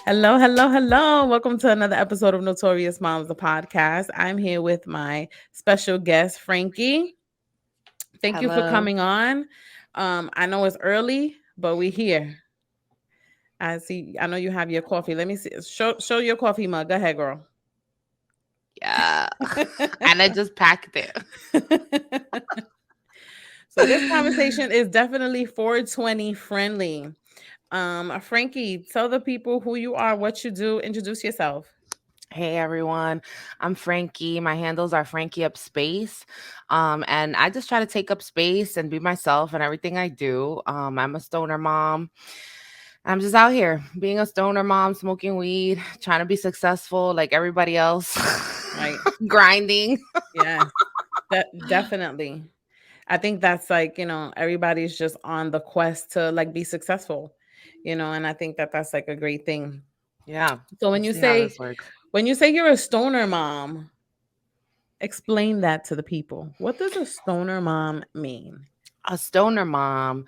Hello, hello, hello. Welcome to another episode of Notorious Momz, the podcast. I'm here with my special guest, Frankie. Thank you for Hello. coming on. I know it's early, but we're here. I see. I know you have your coffee. Let me see. Show your coffee mug. Go ahead, girl. Yeah. And I just packed it. So this conversation is definitely 420 friendly. Frankie, tell the people who you are, what you do, introduce yourself. Hey everyone. I'm Frankie. My handles are Frankie Up Space. And I just try to take up space and be myself in everything I do. I'm a stoner mom. I'm just out here being a stoner mom, smoking weed, trying to be successful like everybody else. Right. Grinding. Yeah. Definitely. I think that's like, everybody's just on the quest to like be successful, and I think that that's like a great thing. Yeah. So Let's see how this works. when you say you're a stoner mom, explain that to the people. What does a stoner mom mean? A stoner mom.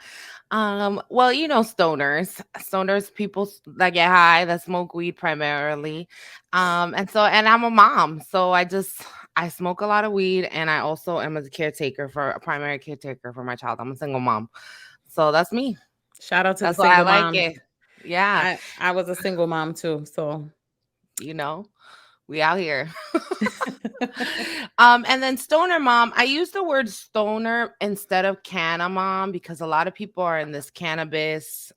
Well, stoners. Stoners, people that get high, that smoke weed primarily. And I'm a mom. So I smoke a lot of weed and I also am a primary caretaker for my child. I'm a single mom. So that's me. Shout out to the That's why I single like moms. it. Yeah, I was a single mom too, so you know. We out here. And then stoner mom, I use the word stoner instead of canna mom because a lot of people are in this cannabis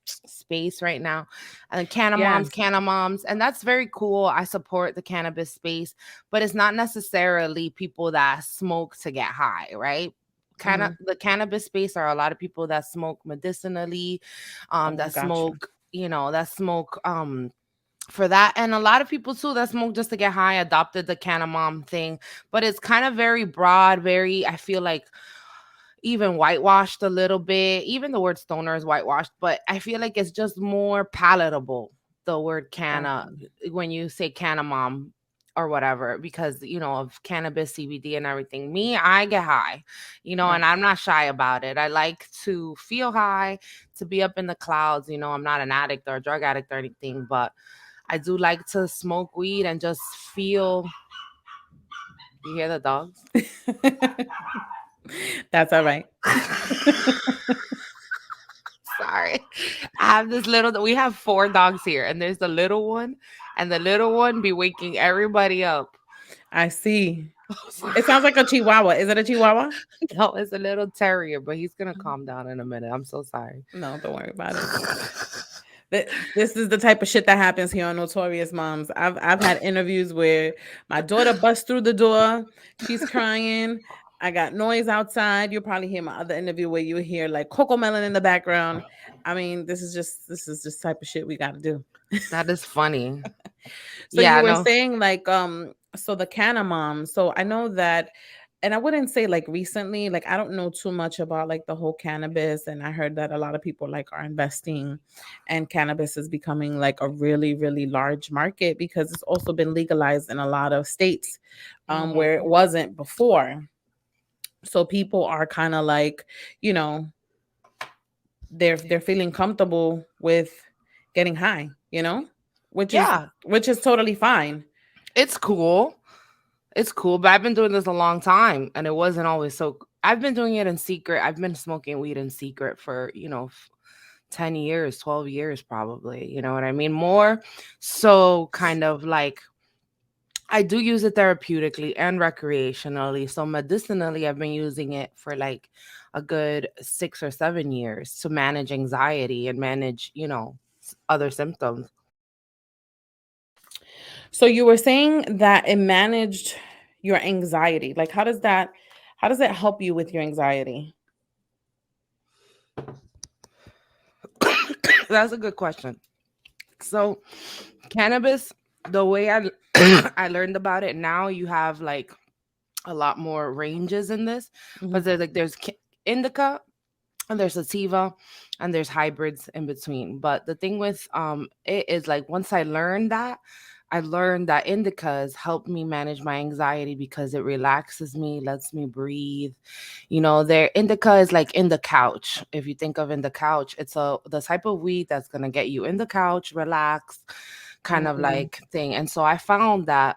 space right now. And yeah. canna moms, and that's very cool. I support the cannabis space, but it's not necessarily people that smoke to get high, right? Hmm. The cannabis space are a lot of people that smoke medicinally, Oh, that gotcha. smoke, for that, and a lot of people too that smoke just to get high adopted the canna mom thing, but it's kind of very broad, very, I feel like, even whitewashed a little bit. Even the word stoner is whitewashed, but I feel like it's just more palatable, the word canna, Gotcha. when you say canna mom or whatever, because of cannabis, CBD and everything. Me, I get high, Right. and I'm not shy about it. I like to feel high, to be up in the clouds. I'm not an addict or a drug addict or anything, but I do like to smoke weed and just feel. You hear the dogs? That's all right. Sorry. I have this little, we have four dogs here, and there's the little one, and the little one be waking everybody up. I see. It sounds like a chihuahua. Is it a chihuahua? No, it's a little terrier, but he's gonna calm down in a minute. I'm so sorry. No, don't worry about it. This is the type of shit that happens here on Notorious Moms. I've had interviews where my daughter busts through the door, she's crying. I got noise outside. You'll probably hear my other interview where you hear like Coco Melon in the background. I mean, this is just type of shit we got to do. That is funny. So you Yeah, were no. saying like so the Canna mom. So I know that, and I wouldn't say like recently, like I don't know too much about like the whole cannabis, and I heard that a lot of people like are investing, and cannabis is becoming like a really really large market because it's also been legalized in a lot of states where it Mhm. wasn't before. So people are kind of like, you know, they're feeling comfortable with getting high, which is Yeah, which is totally fine. it's cool. It's cool, but I've been doing this a long time and it wasn't always so. I've been doing it in secret. I've been smoking weed in secret for, 10 years, 12 years probably. You know what I mean? More so kind of like I do use it therapeutically and recreationally. So medicinally, I've been using it for like a good 6 or 7 years to manage anxiety and manage, other symptoms. So you were saying that it managed your anxiety. Like how does it help you with your anxiety? That's a good question. So, cannabis, the way I learned about it, now you have like a lot more ranges in this, Mhm. but there's indica and there's sativa and there's hybrids in between. But the thing with it is like once I learned that, I learned that indicas help me manage my anxiety because it relaxes me, lets me breathe. You know, their indica is like in the couch. If you think of in the couch, it's the type of weed that's gonna get you in the couch, relax, kind of Mm, like thing. And so I found that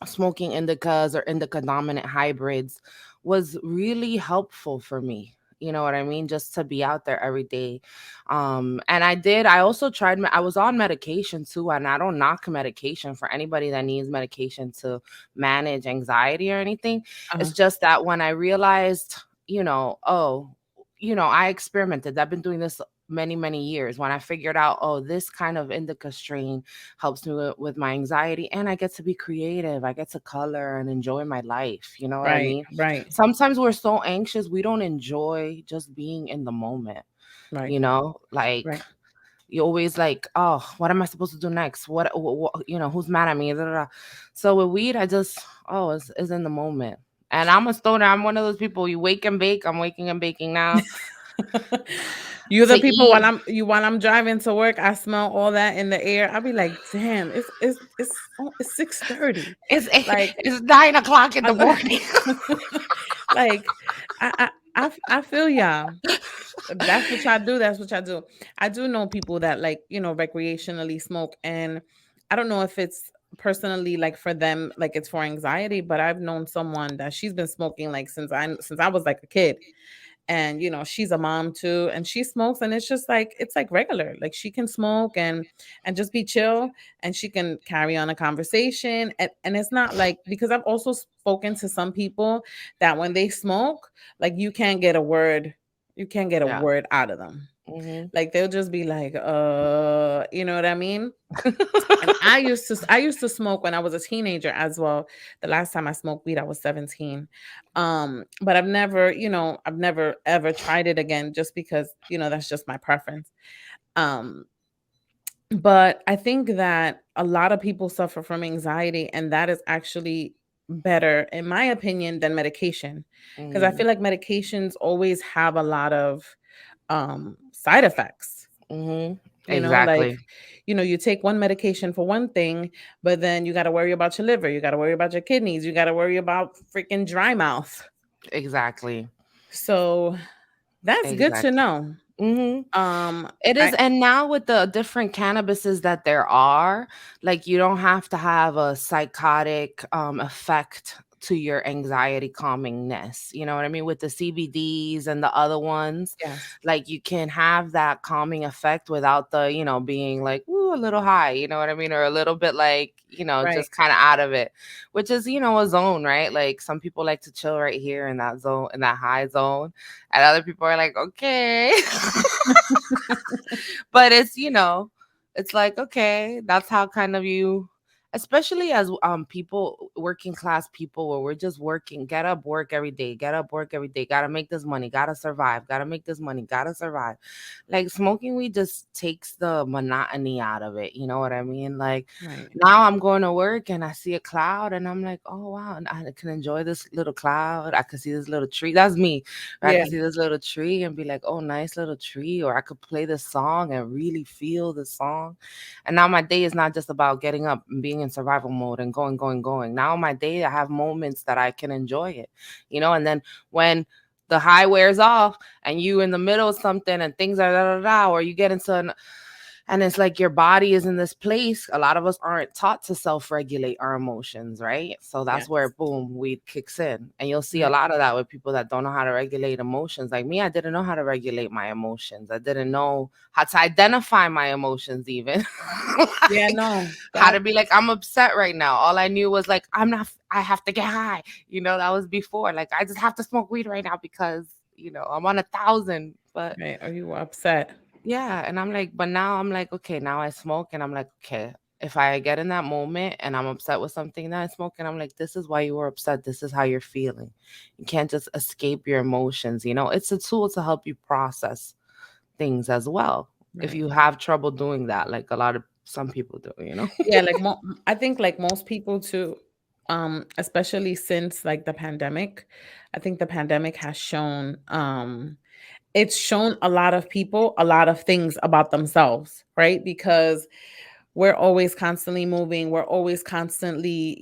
smoking indicas or indica dominant hybrids was really helpful for me. You know what I mean? Just to be out there every day. And I also tried, I was on medication too. And I don't knock medication for anybody that needs medication to manage anxiety or anything. uh-huh. It's just that when I realized, oh, I experimented. I've been doing this many years. When I figured out, oh, this kind of indica strain helps me with my anxiety, and I get to be creative. I get to color and enjoy my life. You know what I Right, mean? right, Sometimes we're so anxious, we don't enjoy just being in the moment. right, Like right. you always like, oh, what am I supposed to do next? Who's mad at me? Da, da, da. So with weed, I just, oh, it's in the moment. And I'm a stoner. I'm one of those people. You wake and bake. I'm waking and baking now. You To the people eat, while I'm driving to work, I smell all that in the air. I'll be like, damn, it's 6:30. it's Like it's 9 o'clock in the I- morning. like I feel y'all. That's what y'all do. That's what y'all do. I do know people that like, recreationally smoke, and I don't know if it's personally like for them, like it's for anxiety, but I've known someone that she's been smoking like since I was like a kid. And she's a mom too, and she smokes, and it's like regular, like she can smoke and just be chill, and she can carry on a conversation, and it's not like, because I've also spoken to some people that when they smoke, like you can't get a Yeah. word out of them. Hmm. Like they'll just be like, you know what I mean? And I used to smoke when I was a teenager as well. The last time I smoked weed, I was 17. But I've never ever tried it again, just because, that's just my preference. Um, but I think that a lot of people suffer from anxiety, and that is actually better, in my opinion, than medication. Because I Hmm. feel like medications always have a lot of side effects. Hmm. Like, Exactly. you take one medication for one thing, but then you got to worry about your liver, you got to worry about your kidneys, you got to worry about freaking dry mouth. Exactly. So that's good to Exactly. know. Hmm. Um, It is, I and now with the different cannabises that there are, like you don't have to have a psychotic effect to your anxiety calmingness. You know what I mean? With the CBDs and the other ones, Yes, like you can have that calming effect without the, being like, ooh, a little high, you know what I mean? Or a little bit like, right. just kind of out of it, which is, a zone, right? Like some people like to chill right here in that zone, in that high zone. And other people are like, okay. But it's, it's like, okay, that's how kind of you, especially as people, working class people, where we're just working, get up, work every day, get up, work every day, gotta make this money, gotta survive, gotta make this money, gotta survive. Like smoking weed just takes the monotony out of it, you know what I mean? Like Right. now I'm going to work and I see a cloud and I'm like, oh wow, and I can enjoy this little cloud, I can see this little tree. That's me. Or I Yeah. could see this little tree and be like, oh, nice little tree. Or I could play this song and really feel the song. And now my day is not just about getting up and being in survival mode and going, going, going. Now my day, I have moments that I can enjoy it, and then when the high wears off and you in the middle of something and things are da da da, or you get into and it's like your body is in this place. A lot of us aren't taught to self-regulate our emotions, right? So that's where Yes. boom, weed kicks in. And you'll see a Right. lot of that with people that don't know how to regulate emotions. Like me, I didn't know how to regulate my emotions. I didn't know how to identify my emotions even. Yeah. Like No. how to That. be like, I'm upset right now. All I knew was like, I'm not, I have to get high. That was before. Like I just have to smoke weed right now because, I'm on 1,000. But Right. Are you upset? yeah, and I'm like, but now I'm like, okay, now I smoke, and I'm like, okay, if I get in that moment and I'm upset with something that I smoke, and I'm like, this is why you were upset. This is how you're feeling. You can't just escape your emotions. It's a tool to help you process things as well. If Right. you have trouble doing that, like some people do. Yeah. Like I think like most people too. Especially since like the pandemic, I think the pandemic has shown it's shown a lot of people a lot of things about themselves, right? Because we're always constantly moving, we're always constantly,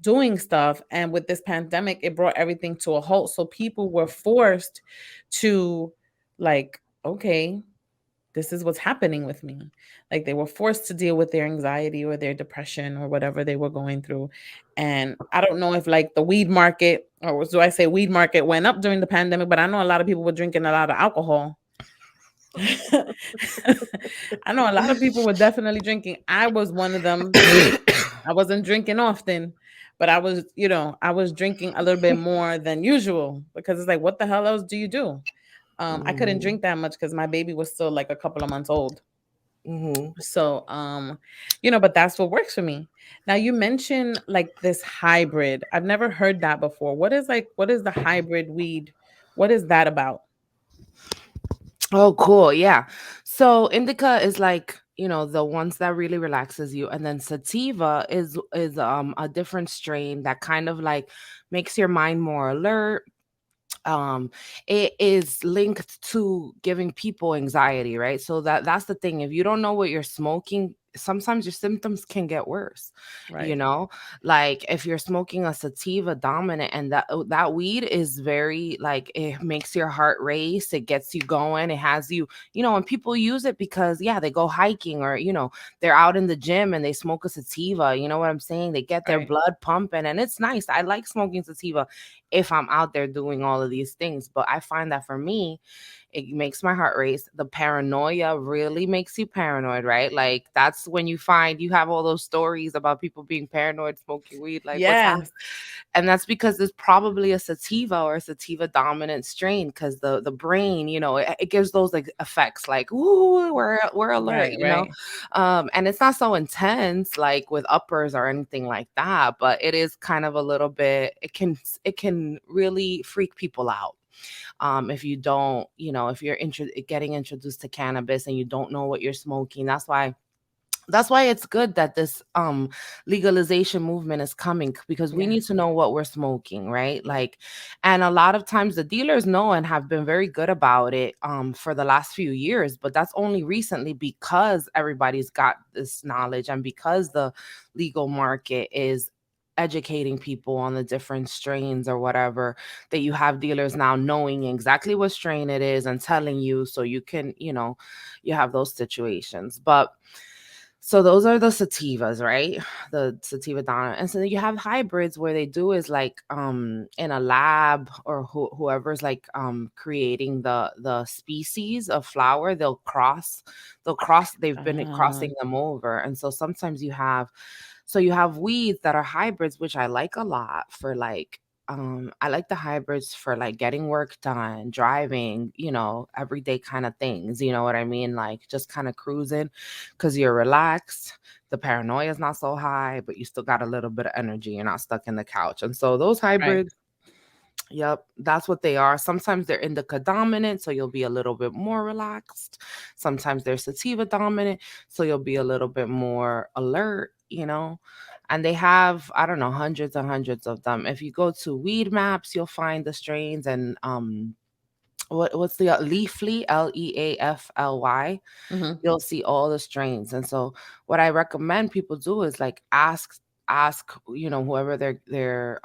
doing stuff. And with this pandemic, it brought everything to a halt. So people were forced to, like, okay, this is what's happening with me. Like, they were forced to deal with their anxiety or their depression or whatever they were going through. And I don't know if, like, the weed market, or do I say weed market, went up during the pandemic, but I know a lot of people were drinking a lot of alcohol. I know a lot of people were definitely drinking. I was one of them. I wasn't drinking often, but I was drinking a little bit more than usual, because it's like, what the hell else do you do? I couldn't Mhm. drink that much because my baby was still like a couple of months old. Mhm. So, but that's what works for me. Now, you mentioned like this hybrid. I've never heard that before. What is the hybrid weed? What is that about? Oh, cool. Yeah. So indica is like, the ones that really relaxes you, and then sativa is a different strain that kind of like makes your mind more alert. um it is linked to giving people anxiety, right? So that's the thing. If you don't know what you're smoking, sometimes your symptoms can get worse, you Right. know like if you're smoking a sativa dominant, and that weed is very, like, it makes your heart race, it gets you going, it has you, and people use it because, yeah, they go hiking, or they're out in the gym and they smoke a sativa. You know what I'm saying? They get their Right. blood pumping, and it's nice. I like smoking sativa if I'm out there doing all of these things. But I find that for me, it makes my heart race. The paranoia really makes you paranoid, right? Like, that's when you find you have all those stories about people being paranoid smoking weed, like, what's happening? Yes. And that's because there's probably a sativa or a sativa dominant strain, because the brain, it gives those like effects, like, ooh, we're alert, Right. Right. and it's not so intense like with uppers or anything like that, but it is kind of a little bit, it can really freak people out. If you don't, if you're getting introduced to cannabis and you don't know what you're smoking. That's why it's good that this legalization movement is coming, because we need Yes. to know what we're smoking, right? Like, and a lot of times the dealers know and have been very good about it for the last few years, but that's only recently because everybody's got this knowledge, and because the legal market is educating people on the different strains or whatever, that you have dealers now knowing exactly what strain it is and telling you, so you can, you have those situations. But so those are the sativas, right? The sativa donna. And so then you have hybrids where they do is like in a lab, or whoever's like creating the species of flower, they'll cross, they've been Um, crossing them over. And so sometimes you have weeds that are hybrids, which I like a lot for like I like the hybrids for like getting work done, driving, everyday kind of things, you know what I mean? Like just kind of cruising, because you're relaxed. The paranoia is not so high, but you still got a little bit of energy. You're not stuck in the couch. And so those right. hybrids, yep, that's what they are. Sometimes they're indica dominant, so you'll be a little bit more relaxed. Sometimes they're sativa dominant, so you'll be a little bit more alert. And they have, I don't know, hundreds and hundreds of them. If you go to Weed Maps, you'll find the strains, and what's the Leafly, Leafly, Hmm. you'll see all the strains. And so what I recommend people do is like ask, whoever they're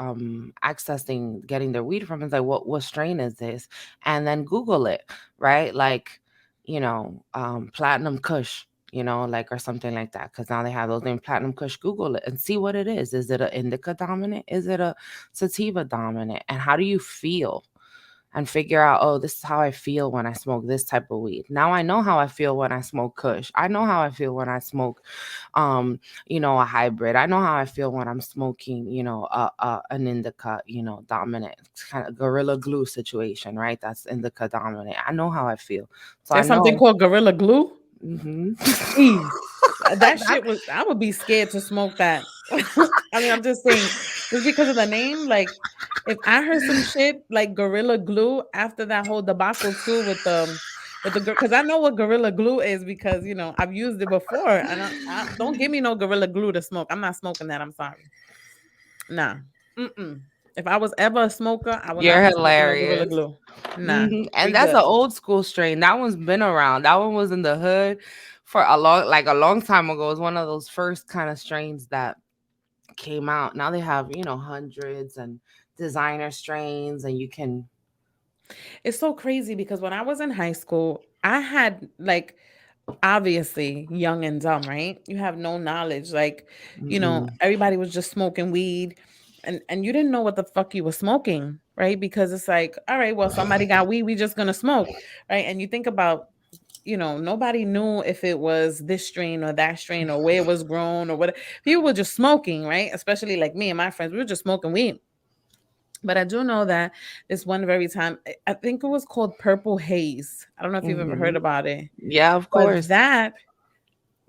accessing, getting their weed from, is like, what strain is this? And then Google it, right? Like, Platinum Kush, like, or something like that, because now they have those named Platinum Kush. Google it and see what it is it an indica dominant, is it a sativa dominant, and how do you feel? And figure out, oh, this is how I feel when I smoke this type of weed. Now I know how I feel when I smoke Kush. I know how I feel when I smoke, a hybrid. I know how I feel when I'm smoking, an indica, dominant. It's kind of gorilla glue situation, right? That's indica dominant. I know how I feel, so I There's something know. called Gorilla Glue. Hmm. Eee. That shit was, I would be scared to smoke that. I mean, I'm just saying, just because of the name, like, if I heard some shit like Gorilla Glue after that whole debacle too with the because I know what Gorilla Glue is, because I've used it before, and I don't give me no Gorilla Glue to smoke. I'm not smoking that. I'm sorry. Nah. Mm-mm. If I was ever a smoker, I would not You're be smoking no Gorilla hilarious. Glue. Nah, And we that's an good. old school strain. That one's been around. That one was in the hood for a long time ago. It was one of those first kind of strains that came out. Now they have, hundreds and designer strains, and you can. It's so crazy because when I was in high school, I had like obviously young and dumb, right? You have no knowledge. Like, Mm-mm. everybody was just smoking weed and you didn't know what the fuck you were smoking, right? Because it's like, all right, well, somebody got weed, we just gonna smoke, right? And you think about, nobody knew if it was this strain or that strain or where it was grown or what. People were just smoking, right? Especially like me and my friends, we were just smoking weed. But I do know that this one very time, I think it was called Purple Haze. I don't know if you've ever heard Mm-hmm. about it, Yeah, of but course. that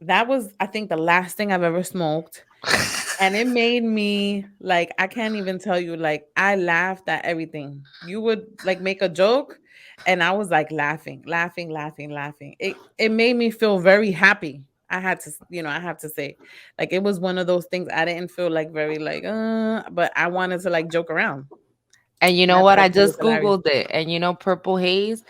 was, I think, the last thing I've ever smoked. And it made me like, I can't even tell you, like, I laughed at everything. You would like make a joke, and I was like laughing, laughing, laughing, laughing. It made me feel very happy. I have to say, like, it was one of those things I didn't feel like very like, but I wanted to like joke around. And you And know I what? thought I it was just hilarious. Googled it. And Purple Haze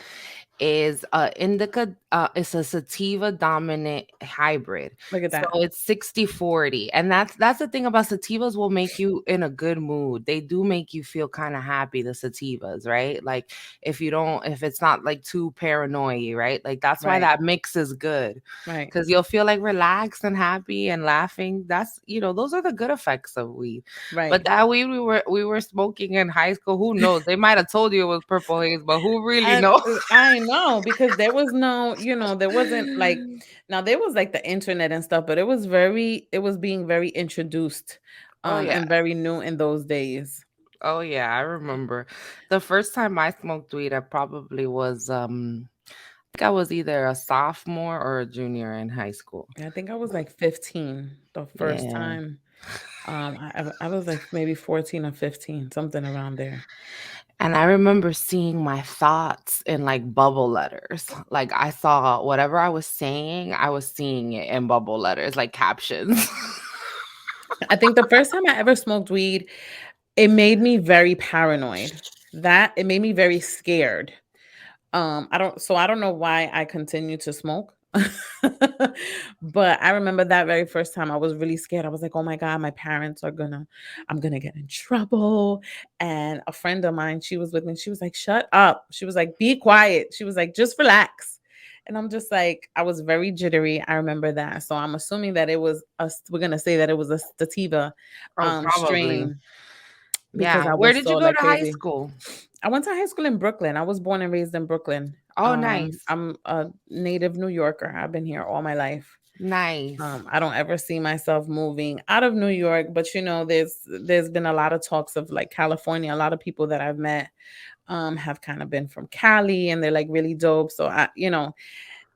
is indica, it's a sativa dominant hybrid. Look at So that. it's 60/40. And that's the thing about sativas, will make you in a good mood. They do make you feel kind of happy, the sativas, right? Like, if it's not like too paranoid, right? Like, that's why Right. that mix is good. Right. Because you'll feel like relaxed and happy and laughing. Those are the good effects of weed. But Right. that weed we were smoking in high school, who knows? They might have told you it was Purple Haze, but who really And knows? I know because there was no, there wasn't like, now there was like the internet and stuff, but it was being very introduced Oh yeah. and very new in those days. Oh yeah, I remember. The first time I smoked weed, I probably was I think I was either a sophomore or a junior in high school. I think I was like 15 the first Yeah. time. I was like maybe 14 or 15, something around there. And I remember seeing my thoughts in like bubble letters. Like, I saw whatever I was saying, I was seeing it in bubble letters, like captions. I think the first time I ever smoked weed, it made me very paranoid. That it made me very scared. I don't know why I continue to smoke. But I remember that very first time I was really scared. I was like, "Oh my god, my parents are gonna I'm gonna get in trouble." And a friend of mine, she was with me. She was like, "Shut up." She was like, "Be quiet." She was like, "Just relax." And I'm just like, I was very jittery. I remember that. So I'm assuming that we're gonna say that it was a sativa Oh, probably. strain because Yeah. I Where was did so you go like to high crazy. school? I went to high school in Brooklyn. I was born and raised in Brooklyn. Oh, nice. I'm a native New Yorker. I've been here all my life. Nice. I don't ever see myself moving out of New York, but there's been a lot of talks of like California. A lot of people that I've met have kind of been from Cali and they're like really dope. So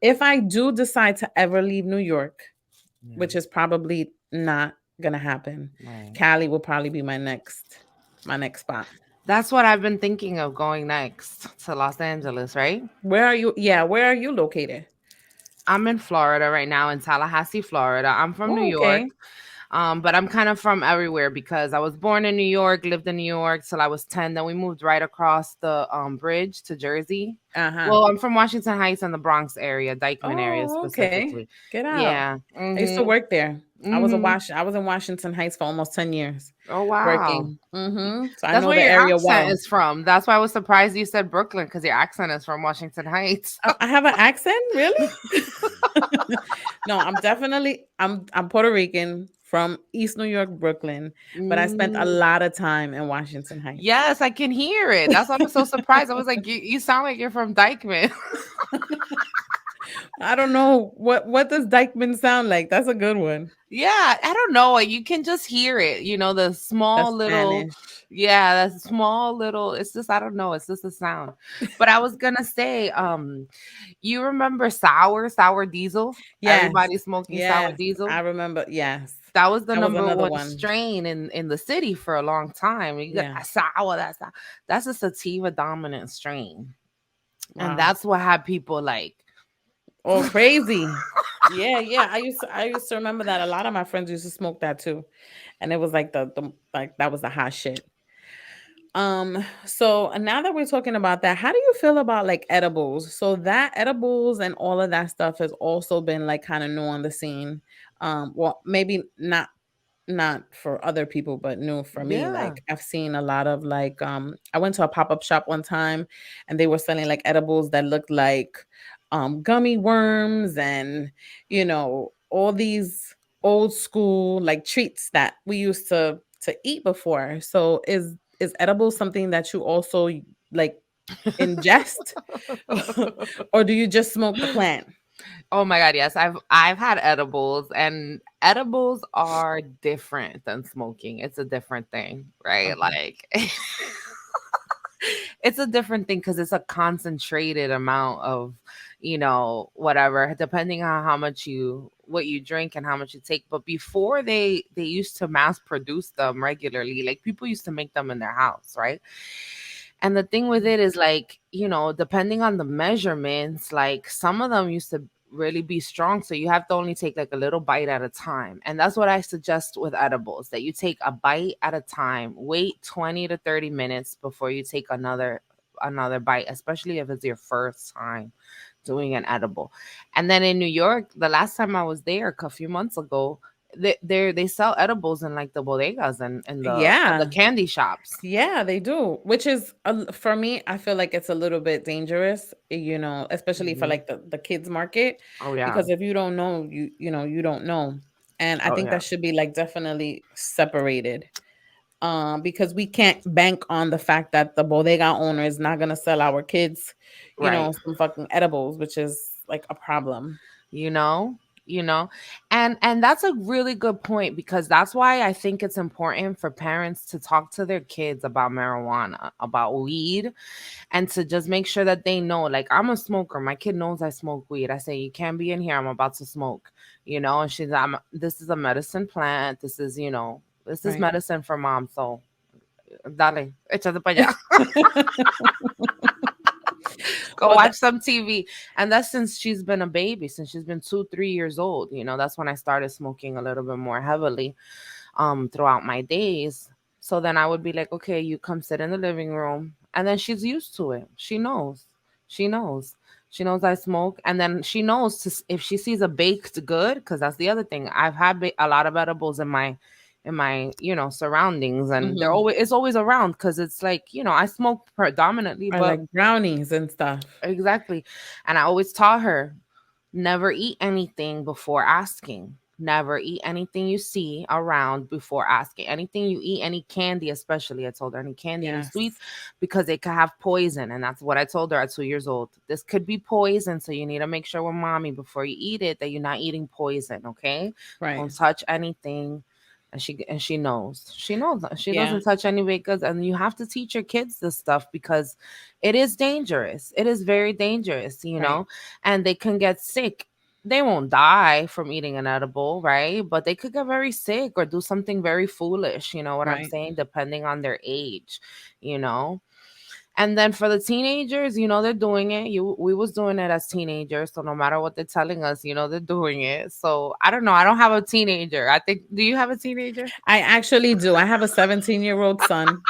if I do decide to ever leave New York, Yeah. which is probably not gonna happen, Right. Cali will probably be my next spot. That's what I've been thinking of, going next to Los Angeles, right? Where are you? Yeah, where are you located? I'm in Florida right now, in Tallahassee, Florida. I'm from New Oh, York. okay. But I'm kind of from everywhere because I was born in New York, lived in New York till I was 10. Then we moved right across the bridge to Jersey. Uh-huh. Well, I'm from Washington Heights and the Bronx area, Dykeman area Oh, okay. specifically. Get out. Yeah. I used to Mm-hmm. work there. Mm-hmm. I was in Washington Heights for almost 10 years Oh, wow. working. So I That's know where the your area accent well. is from. That's why I was surprised you said Brooklyn, because your accent is from Washington Heights. I have an accent, really? No, I'm Puerto Rican from East New York, Brooklyn, but I spent a Mm. lot of time in Washington Heights. Yes, I can hear it. That's why I'm so surprised. I was like, you sound like you're from Dykeman. I don't know what does Dykeman sound like. That's a good one. Yeah, I don't know. You can just hear it. The That's small little, Spanish. yeah, that small little. It's just, I don't know. It's just a sound. But I was gonna say, you remember sour diesel? Yes. Everybody smoking sour Yes. I diesel. remember. Yes. That was the That was number another one one. strain in the city for a long time. You got Yeah. that sour. That's a sativa dominant strain, and Wow. that's what had people like. Oh, crazy. Yeah, yeah. I used to remember that a lot of my friends used to smoke that too. And it was like the like that was the hot shit. So now that we're talking about that, how do you feel about like edibles? So that edibles and all of that stuff has also been like kind of new on the scene. Well, maybe not for other people, but new for me. Yeah. Like I've seen a lot of like I went to a pop-up shop one time and they were selling like edibles that looked like gummy worms and all these old school like treats that we used to eat before. So is edibles something that you also like ingest or do you just smoke the plant? Oh my god, yes. I've had edibles, and edibles are different than smoking. It's a different thing, right? Okay. Like it's a different thing because it's a concentrated amount of, whatever, depending on how much you what you drink and how much you take. But before they used to mass produce them regularly, like people used to make them in their house, right? And the thing with it is like, depending on the measurements, like some of them used to really be strong. So you have to only take like a little bite at a time. And that's what I suggest with edibles, that you take a bite at a time, wait 20 to 30 minutes before you take another bite, especially if it's your first time doing an edible. And then in New York, the last time I was there a few months ago, they sell edibles in like the bodegas and the Yeah. candy shops. Yeah, they do, which is for me, I feel like it's a little bit dangerous, especially for Mhm. like the kids market, Oh yeah. because if you don't know, you don't know. And I Oh think yeah. that should be like definitely separated. Because we can't bank on the fact that the bodega owner is not gonna sell our kids, Right. some fucking edibles, which is like a problem. you know you know and that's a really good point, because that's why I think it's important for parents to talk to their kids about marijuana, about weed, and to just make sure that they know, like, I'm a smoker, my kid knows I smoke weed. I say, you can't be in here, I'm about to smoke, and this is a medicine plant, this is Right. medicine for mom, so dale, échate para allá. Go Well, watch some TV. And that's since she's been a baby, since she's been 2, 3 years old. That's when I started smoking a little bit more heavily throughout my days. So then I would be like, okay, you come sit in the living room. And then she's used to it. She knows. She knows. She knows I smoke. And then she knows if she sees a baked good, because that's the other thing. I've had a lot of edibles in my surroundings, and mhm. it's always around, because it's like, I smoke predominantly, Or but like brownies and stuff. exactly. And I always taught her, never eat anything before asking. Never eat anything you see around before asking. Anything you eat, any candy, especially, I told her, any candy, any Yes. sweets, because it could have poison. And that's what I told her at 2 years old. This could be poison. So you need to make sure with mommy before you eat it that you're not eating poison. Okay. Right. Don't touch anything. And she knows. She knows that. She Yeah. doesn't touch any bakers. And you have to teach your kids this stuff, because it is dangerous. It is very dangerous. Right. And they can get sick. They won't die from eating an edible, right? But they could get very sick or do something very foolish, you know what I'm Right. saying? Depending on their age, you know? And then for the teenagers, they're doing it. We was doing it as teenagers, so no matter what they're telling us, they're doing it. So I don't know. I don't have a teenager. I think, do you have a teenager? I actually do. I have a 17-year-old son.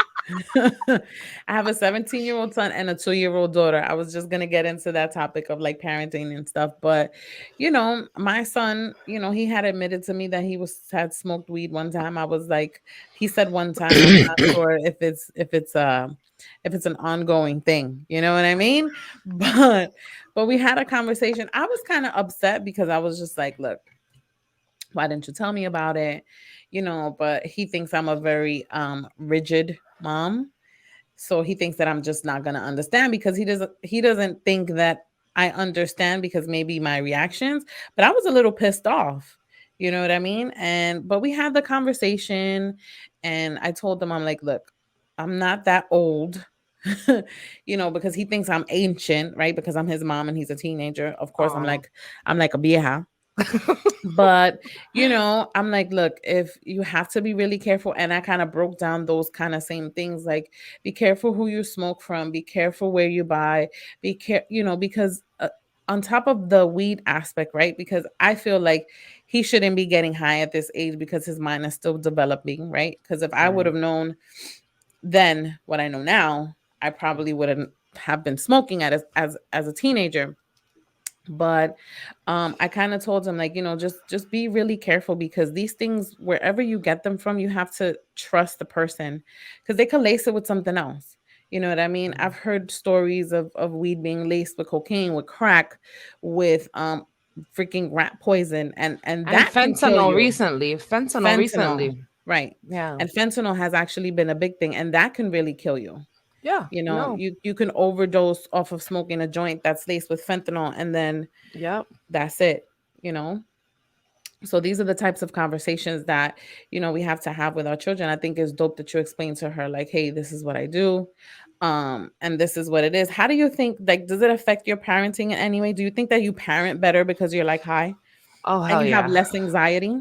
I have a 17-year-old son and a 2-year-old daughter. I was just gonna get into that topic of like parenting and stuff, but my son, he had admitted to me that he was had smoked weed one time. I was like, he said one time. I'm not sure if it's an ongoing thing. You know what I mean? But we had a conversation. I was kind of upset because I was just like, look, why didn't you tell me about it? But he thinks I'm a very rigid mom, so he thinks that I'm just not going to understand because he doesn't think that I understand because maybe my reactions, but I was a little pissed off. You know what I mean? But we had the conversation and I told them, I'm like, look, I'm not that old. Because he thinks I'm ancient, right? Because I'm his mom and he's a teenager. Of course, I'm Oh. like I'm like a vieja. But I'm like, look, if you have to be really careful, and I kind of broke down those kind of same things, like be careful who you smoke from, be careful where you buy, be care because on top of the weed aspect, right? Because I feel like he shouldn't be getting high at this age because his mind is still developing, right? Because if I would Right. have known Then what I know now, I probably wouldn't have been smoking as a teenager. But I kind of told him, like, just be really careful, because these things, wherever you get them from, you have to trust the person, because they could lace it with something else. You know what I mean? I've heard stories of weed being laced with cocaine, with crack, with freaking rat poison, and And that can kill you. fentanyl Fentanyl, recently. right? Yeah. And fentanyl has actually been a big thing, and that can really kill you. Yeah. No. You can overdose off of smoking a joint that's laced with fentanyl, and then Yep. that's it, you know? So these are the types of conversations that, we have to have with our children. I think it's dope that you explain to her, like, hey, this is what I do. And this is what it is. How do you think, like, does it affect your parenting in any way? Do you think that you parent better because you're like high Oh and hell you have yeah. less anxiety?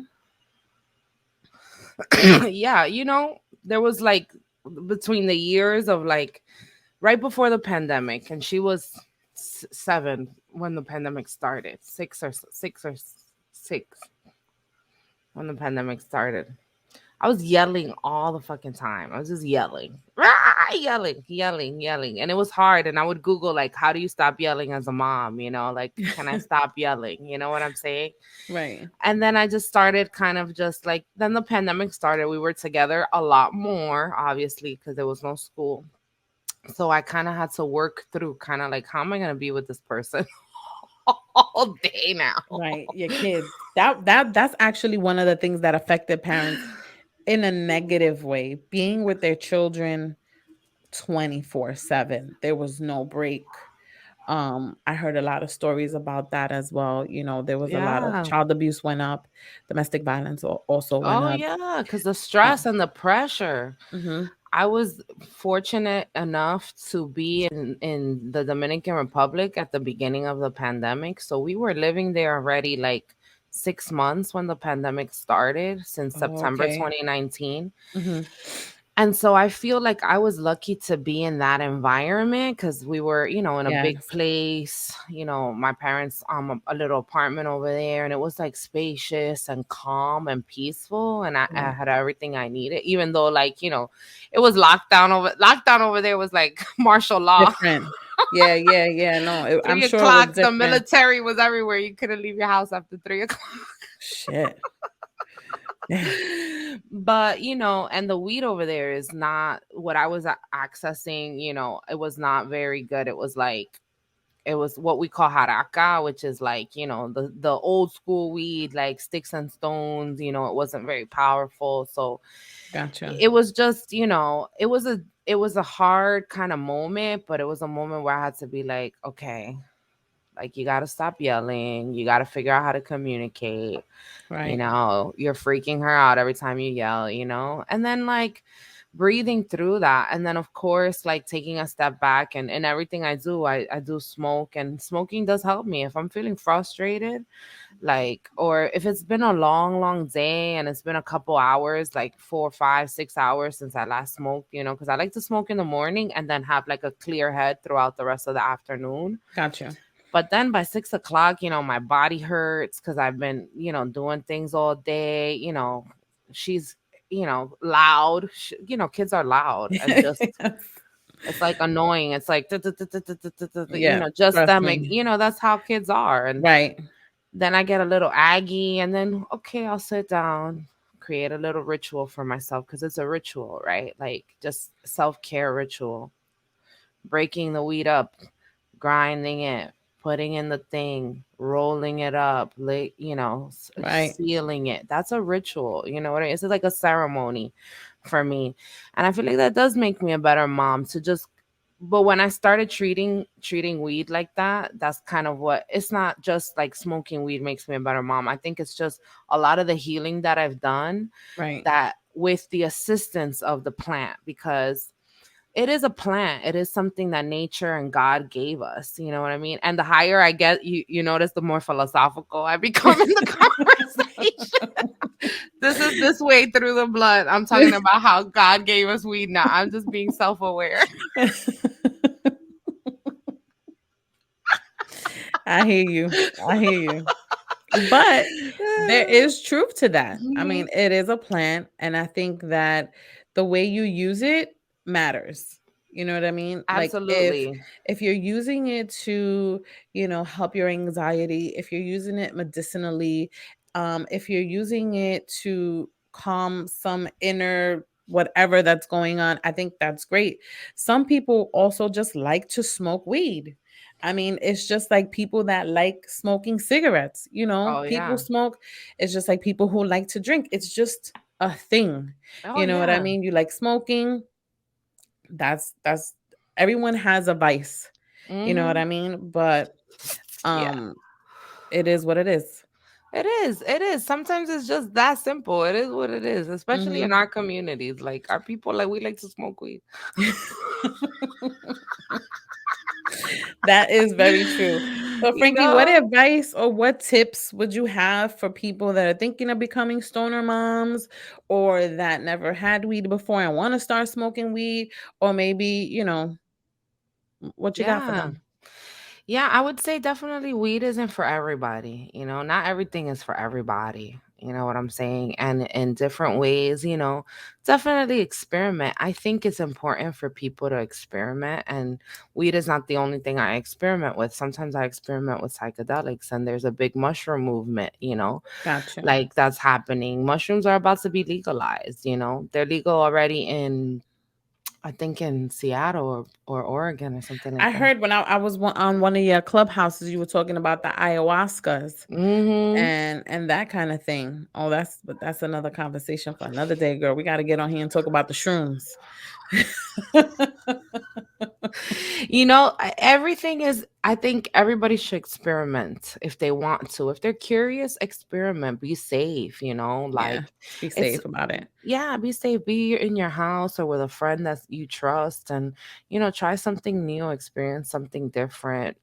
Yeah, there was like between the years of like right before the pandemic, and she was 7 when the pandemic started. 6 when the pandemic started. I was yelling all the fucking time. I was just yelling, "Rah!" Yelling, yelling, yelling. And it was hard. And I would Google, like, how do you stop yelling as a mom? Like, can I stop yelling? You know what I'm saying? Right. And then I just started kind of just like, then the pandemic started. We were together a lot more, obviously, because there was no school. So I kind of had to work through kind of like, how am I going to be with this person all day now? Right. Your kids. That's actually one of the things that affected parents in a negative way. Being with their children 24/7. There was no break. I heard a lot of stories about that as well. There was a lot of Yeah. child abuse went up, domestic violence also went Oh, up. yeah. Because the stress and the pressure. Mhm. I was fortunate enough to be in the Dominican Republic at the beginning of the pandemic. So we were living there already like 6 months when the pandemic started, since Oh, September okay. 2019. Mhm. And so I feel like I was lucky to be in that environment because we were, in a big Yes. place. My parents a little apartment over there, and it was like spacious and calm and peaceful, and I Right. had everything I needed. Even though, like, it was lockdown over there was like martial law. Different. Yeah, yeah, yeah. No, I'm three sure it was o'clock, the different. military was everywhere. You couldn't leave your house after 3 o'clock. Shit. Damn. But and the weed over there is not what I was accessing. It was not very good. It was what we call haraca, which is like, the old school weed, like sticks and stones. It wasn't very powerful. So Gotcha. it was just, it was a hard kind of moment, but it was a moment where I had to be like, okay, like, you got to stop yelling. You got to figure out how to communicate. Right. You're freaking her out every time you yell, and then like breathing through that. And then, of course, like taking a step back, and everything I do, I do smoke, and smoking does help me if I'm feeling frustrated, like, or if it's been a long, long day and it's been a couple hours, like 4, 5, 6 hours since I last smoked, because I like to smoke in the morning and then have like a clear head throughout the rest of the afternoon. Gotcha. But then by 6 o'clock, my body hurts because I've been, doing things all day. She's, loud. Kids are loud, and just, it's like annoying. It's like, Yeah, just trust them. me. That's how kids are. And Right. then I get a little aggy, and then, okay, I'll sit down, create a little ritual for myself, because it's a ritual, right? Like, just self-care ritual, breaking the weed up, grinding it, putting in the thing, rolling it up, Right. sealing it. That's a ritual. You know what I mean? It's like a ceremony for me. And I feel like that does make me a better mom to just, but when I started treating weed like that, that's kind of what, it's not just like smoking weed makes me a better mom. I think it's just a lot of the healing that I've done, Right. that with the assistance of the plant, because it is a plant. It is something that nature and God gave us. You know what I mean? And the higher I get, you notice, the more philosophical I become in the conversation. This is this way through the blood. I'm talking about how God gave us weed now. I'm just being self-aware. I hear you. I hear you. But there is truth to that. I Mhm. mean, it is a plant, and I think that the way you use it matters. You know what I mean? Like Absolutely. if you're using it to, help your anxiety, if you're using it medicinally, if you're using it to calm some inner whatever that's going on, I think that's great. Some people also just like to smoke weed. I mean, it's just like people that like smoking cigarettes, Oh people yeah. smoke. It's just like people who like to drink. It's just a thing. Oh You know what I yeah. mean? You like smoking, that's everyone has a vice. You know what I Mhm. mean? But Yeah. um it is what it is. It is. It is. Sometimes it's just that simple. It is what it is, especially in Mhm. our communities. Like our people, like we like to smoke weed. That is very true. So You Frankie, what know? advice or what tips would you have for people that are thinking of becoming stoner moms, or that never had weed before and want to start smoking weed, or maybe, what you got for Yeah. them? Yeah, I would say definitely weed isn't for everybody. Not everything is for everybody. You know what I'm saying? And in different ways, definitely experiment. I think it's important for people to experiment. And weed is not the only thing I experiment with. Sometimes I experiment with psychedelics, and there's a big mushroom movement, Gotcha. like that's happening. Mushrooms are about to be legalized. They're legal already I think in Seattle or Oregon or something like I that. heard when I was on one of your clubhouses, you were talking about the ayahuascas Hmm. and that kind of thing. Oh, that's another conversation for another day, girl. We got to get on here and talk about the shrooms. Everything is, I think everybody should experiment if they want to. If they're curious, experiment, be safe, Yeah, like be it's, safe about it. yeah, be safe, be in your house or with a friend that you trust and try something new, experience something different.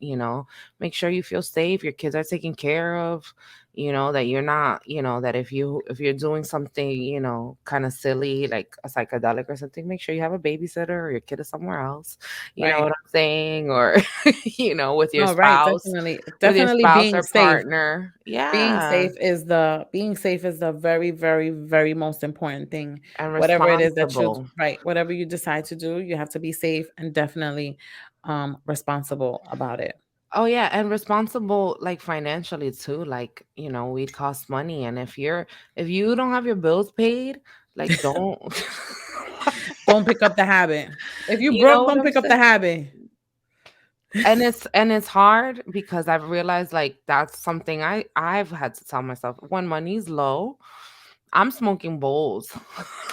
Make sure you feel safe, your kids are taken care of, that you're not, that if you're doing something, kind of silly like a psychedelic or something, make sure you have a babysitter or your kid is somewhere else. You know what Right. I'm saying? Or with your No, right. spouse, Definitely. with your Definitely spouse being or safe. partner. Being Yeah. safe is the very, very, very most important thing. And Whatever it is that you responsible. right, whatever you decide to do, you have to be safe and definitely responsible about it. Oh yeah, and responsible like financially too. Like, weed costs money, and if you don't have your bills paid, like don't. Don't pick up the habit. If you You know broke, what don't I'm pick up the saying? habit. And it's hard because I've realized like that's something I've had to tell myself when money's low. I'm smoking bowls.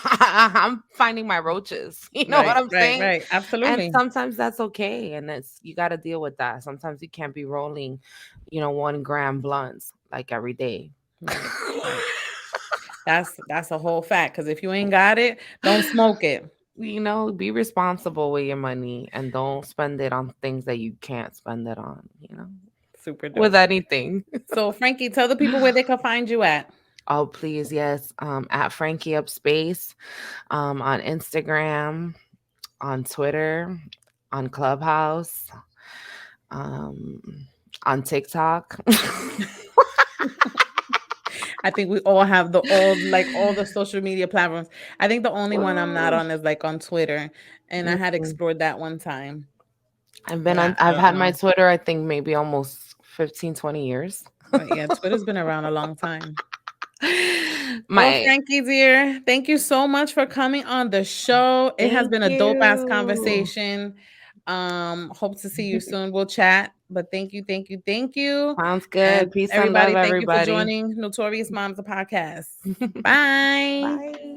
I'm finding my roaches. You know what Right, I'm right, saying? right. And Absolutely. sometimes that's okay. And you got to deal with that. Sometimes you can't be rolling, 1 gram blunts like every day. Right, right. That's a whole fact. Because if you ain't got it, don't smoke it. Be responsible with your money and don't spend it on things that you can't spend it on, Super with dope. anything. So Frankie, tell the people where they can find you at. Oh, please, yes. At Frankie Upspace, on Instagram, on Twitter, on Clubhouse, um, on TikTok. I think we all have all the social media platforms. I think the only one I'm not Woo. on is like on Twitter, and I had Mm. explored that one time, I've been but on. I I've don't had my know. Twitter. I think maybe almost 15, 20 years. But yeah, Twitter's been around a long time. Well, My Frankie dear, thank you so much for coming on the show. It has Thank been a dope ass you. conversation. Hope to see you soon. We'll chat. But thank you, thank you, thank you. Sounds And good. Peace and love, everybody, thank you for everybody. joining Notorious Moms, the podcast. Bye. Bye.